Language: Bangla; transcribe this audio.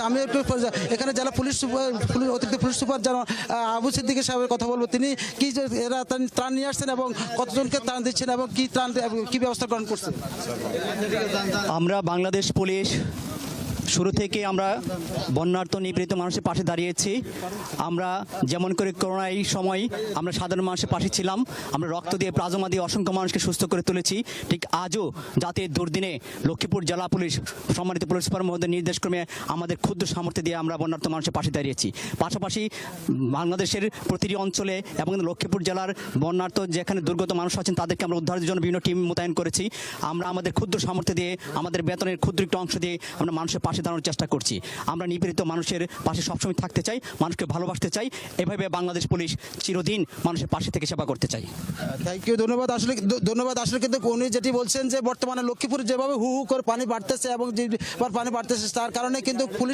আমি একটু এখানে জেলা অতিরিক্ত পুলিশ সুপার যেমন আবু সিদ্দিকী সাহেবের কথা বলবো, তিনি কি যে এরা ত্রাণ নিয়ে আসছেন এবং কতজনকে ত্রাণ দিচ্ছেন এবং কি ব্যবস্থা গ্রহণ করছেন? আমরা বাংলাদেশ পুলিশ শুরু থেকে আমরা বন্যার্ত নিপীড়িত মানুষের পাশে দাঁড়িয়েছি। আমরা যেমন করে করোনা এই সময় আমরা সাধারণ মানুষের পাশে ছিলাম, আমরা রক্ত দিয়ে প্লাজমা দিয়ে অসংখ্য মানুষকে সুস্থ করে তুলেছি। ঠিক আজও জাতির দুর্দিনে লক্ষ্মীপুর জেলা পুলিশ সম্মানিত পুলিশ সুপার মহোদয়ের নির্দেশক্রমে আমাদের ক্ষুদ্র সামর্থ্য দিয়ে আমরা বন্যার্ত মানুষের পাশে দাঁড়িয়েছি। পাশাপাশি বাংলাদেশের প্রতিটি অঞ্চলে এবং লক্ষ্মীপুর জেলার বন্যার্ত যেখানে দুর্গত মানুষ আছেন তাদেরকে আমরা উদ্ধারের জন্য বিভিন্ন টিম মোতায়েন করেছি। আমরা আমাদের ক্ষুদ্র সামর্থ্য দিয়ে, আমাদের বেতনের ক্ষুদ্র একটু অংশ দিয়ে আমরা মানুষের পাশে দাঁড়ানোর চেষ্টা করছি। আমরা নিপীড়িত মানুষের পাশে সবসময় থাকতে চাই, মানুষকে ভালোবাসতে চাই। এভাবে বাংলাদেশ পুলিশ চিরদিন মানুষের পাশে থেকে সেবা করতে চাই। থ্যাংক ইউ, ধন্যবাদ। আসলে কিন্তু উনি যেটি বলছেন যে বর্তমানে লক্ষ্মীপুরে যেভাবে হু হু করে পানি বাড়তেছে এবং যে পানি বাড়তেছে তার কারণে কিন্তু পুলিশ